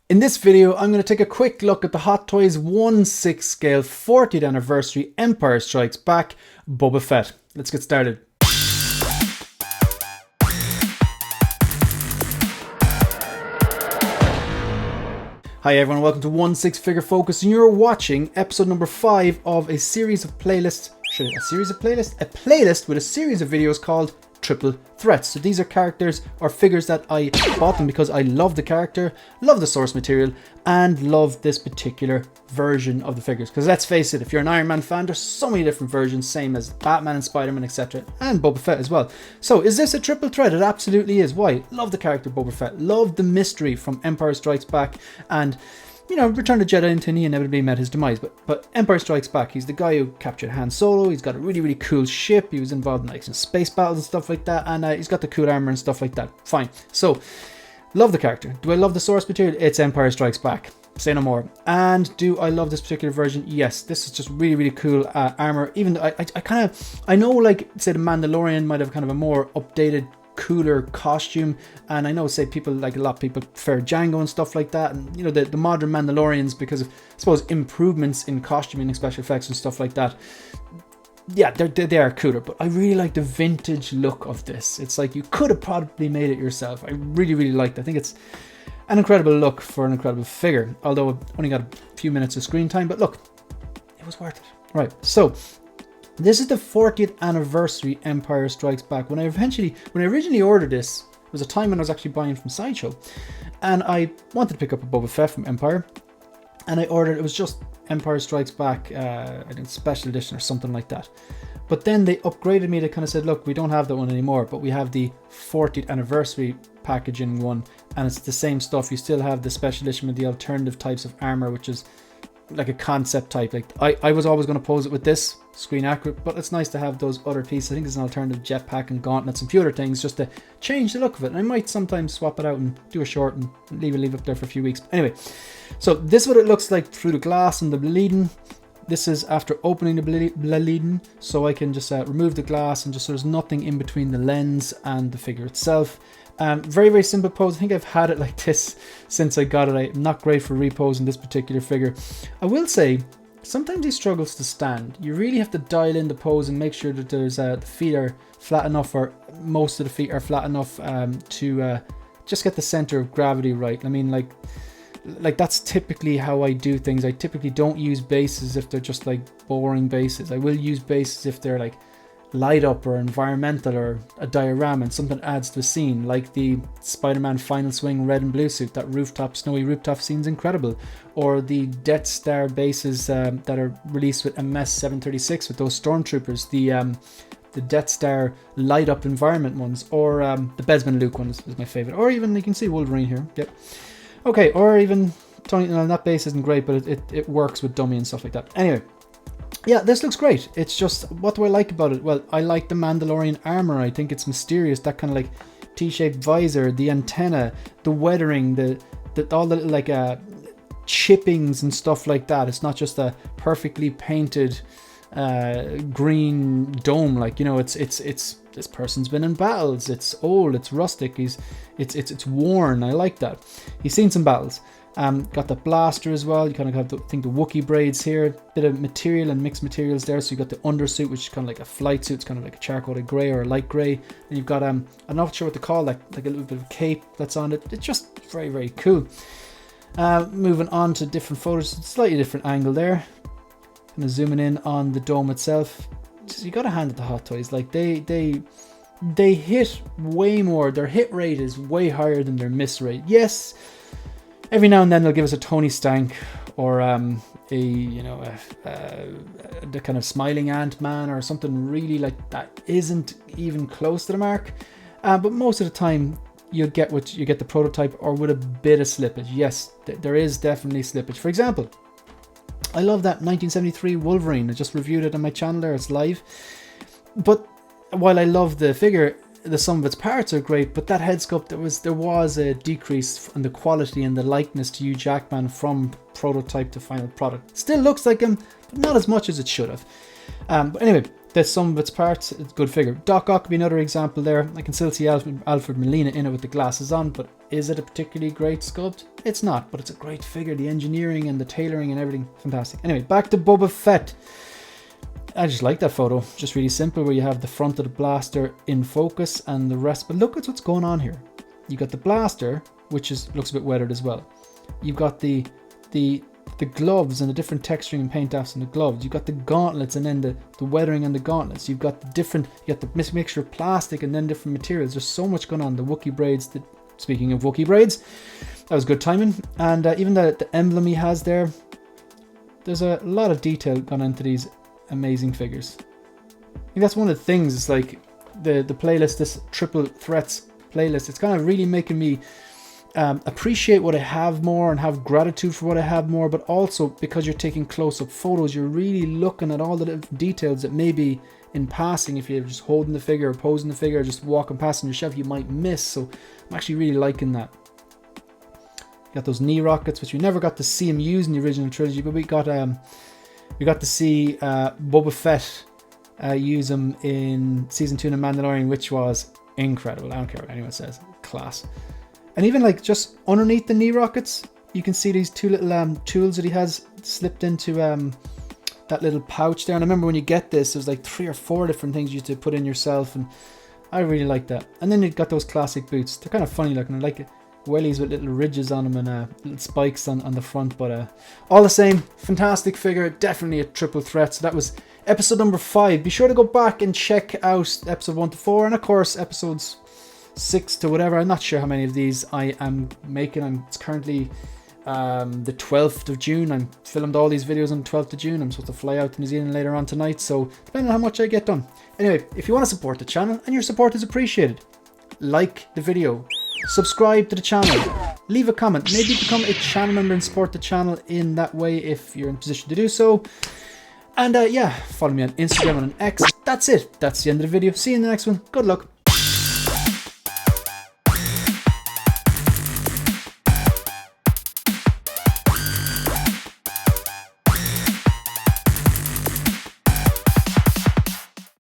In this video, I'm going to take a quick look at the Hot Toys 1/6 scale 40th anniversary Empire Strikes Back Boba Fett. Let's get started. Hi everyone, welcome to 1/6 Figure Focus, and you're watching episode number 5 of a series of playlists. A playlist with a series of videos called Triple Threats. So these are characters or figures that I bought them because I love the character, love the source material, and love this particular version of the figures. Because let's face it, if you're an Iron Man fan, there's so many different versions, same as Batman and Spider-Man, etc. And Boba Fett as well. So is this a triple threat? It absolutely is. Why? Love the character Boba Fett, love the mystery from Empire Strikes Back, and you know, Return of the Jedi until he inevitably met his demise. But Empire Strikes Back, he's the guy who captured Han Solo. He's got a really cool ship. He was involved in like some space battles and stuff like that. And he's got the cool armor and stuff like that. Fine. So, love the character. Do I love the source material? It's Empire Strikes Back. Say no more. And do I love this particular version? Yes. This is just really cool armor. Even though I know, like, say the Mandalorian might have kind of a more updated, cooler costume, and I know, say, people, like a lot of people prefer Django and stuff like that, and you know, the modern Mandalorians, because of, I suppose, improvements in costuming and special effects and stuff like that, yeah, they are cooler. But I really like the vintage look of this. It's like you could have probably made it yourself. I really liked it. I think it's an incredible look for an incredible figure, although it only got a few minutes of screen time, but look, it was worth it. Right, so this is the 40th anniversary Empire Strikes Back. When I originally ordered this, it was a time when I was actually buying from Sideshow, and I wanted to pick up a Boba Fett from Empire, and I ordered, it was just Empire Strikes Back, I think special edition or something like that. But then they upgraded me. They kind of said, look, we don't have that one anymore, but we have the 40th anniversary packaging one, and it's the same stuff. You still have the special edition with the alternative types of armor, which is like a concept type. Like I was always going to pose it with this screen accurate, but it's nice to have those other pieces. I think there's an alternative jetpack and gauntlets and few other things just to change the look of it. And I might sometimes swap it out and do a short and leave it up there for a few weeks. Anyway, so this is what it looks like through the glass and the bleeding. This is after opening the bleeding, so I can just remove the glass and just so there's nothing in between the lens and the figure itself. Very simple pose. I think I've had it like this since I got it. I'm not great for reposing this particular figure. I will say, sometimes he struggles to stand. You really have to dial in the pose and make sure that there's the feet are flat enough, or most of the feet are flat enough to just get the center of gravity right. I mean, like that's typically how I do things. I typically don't use bases if they're just like boring bases. I will use bases if they're like light up or environmental or a diorama and something adds to the scene, like the Spider-Man Final Swing red and blue suit. That snowy rooftop scene's incredible. Or the Death Star bases that are released with MS-736 with those stormtroopers, the Death Star light up environment ones, or the Besman Luke one is my favorite. Or even, you can see Wolverine here. Yep. Okay, or even Tony. No, that base isn't great, but it works with dummy and stuff like that. Anyway, yeah, this looks great. It's just, what do I like about it? Well, I like the Mandalorian armor. I think it's mysterious. That kind of like T-shaped visor, the antenna, the weathering, the all the like chippings and stuff like that. It's not just a perfectly painted green dome. Like, you know, it's this person's been in battles. It's old. It's rustic. It's worn. I like that. He's seen some battles. Got the blaster as well. You kind of have the Wookiee braids here. Bit of material and mixed materials there. So you got the undersuit, which is kind of like a flight suit. It's kind of like a charcoal grey or a light grey. And you've got I'm not sure what to call that, like a little bit of cape that's on it. It's just very cool. Moving on to different photos, slightly different angle there. Kind of zooming in on the dome itself. Just, you got to hand it to Hot Toys. Like they hit way more. Their hit rate is way higher than their miss rate. Yes. Every now and then they'll give us a Tony Stank or the kind of smiling Ant-Man or something really like that isn't even close to the mark. But most of the time you get the prototype or with a bit of slippage. Yes, there is definitely slippage. For example, I love that 1973 Wolverine. I just reviewed it on my channel there. It's live. But while I love the figure, the sum of its parts are great, but that head sculpt, there was a decrease in the quality and the likeness to Hugh Jackman from prototype to final product. Still looks like him, but not as much as it should have. But anyway, the sum of its parts, it's a good figure. Doc Ock could be another example there. I can still see Alfred Molina in it with the glasses on, but is it a particularly great sculpt? It's not, but it's a great figure. The engineering and the tailoring and everything, fantastic. Anyway, back to Boba Fett. I just like that photo. Just really simple, where you have the front of the blaster in focus and the rest. But look at what's going on here. You got the blaster, which looks a bit weathered as well. You've got the gloves and the different texturing and paint offs on the gloves. You've got the gauntlets and then the weathering on the gauntlets. You've got the mixture of plastic and then different materials. There's so much going on. The Wookiee braids. Speaking of Wookiee braids, that was good timing. And even the emblem he has there. There's a lot of detail gone into these amazing figures. I think that's one of the things. It's like the playlist, this Triple Threats playlist. It's kind of really making me appreciate what I have more and have gratitude for what I have more, but also because you're taking close-up photos, you're really looking at all the little details that maybe in passing, if you're just holding the figure or posing the figure or just walking past on your shelf, you might miss. So I'm actually really liking that. You got those knee rockets, which we never got to see him use in the original trilogy, but we got to see Boba Fett use them in season 2 of The Mandalorian, which was incredible. I don't care what anyone says, class. And even like just underneath the knee rockets, you can see these two little tools that he has slipped into that little pouch there. And I remember when you get this, there's like 3 or 4 different things you have to put in yourself, and I really like that. And then you've got those classic boots. They're kind of funny looking. I like it. Wellies with little ridges on them and little spikes on the front, but all the same, fantastic figure. Definitely a triple threat. So that was episode number 5. Be sure to go back and check out episode 1 to 4, and of course episodes 6 to whatever. I'm not sure how many of these I am making. It's currently the 12th of June. I filmed all these videos on the 12th of June. I'm supposed to fly out to New Zealand later on tonight, so depending on how much I get done. Anyway, if you want to support the channel, and your support is appreciated, like the video, subscribe to the channel, leave a comment, maybe become a channel member and support the channel in that way if you're in a position to do so. And yeah, follow me on Instagram and on X. That's it. That's the end of the video. See you in the next one. Good luck.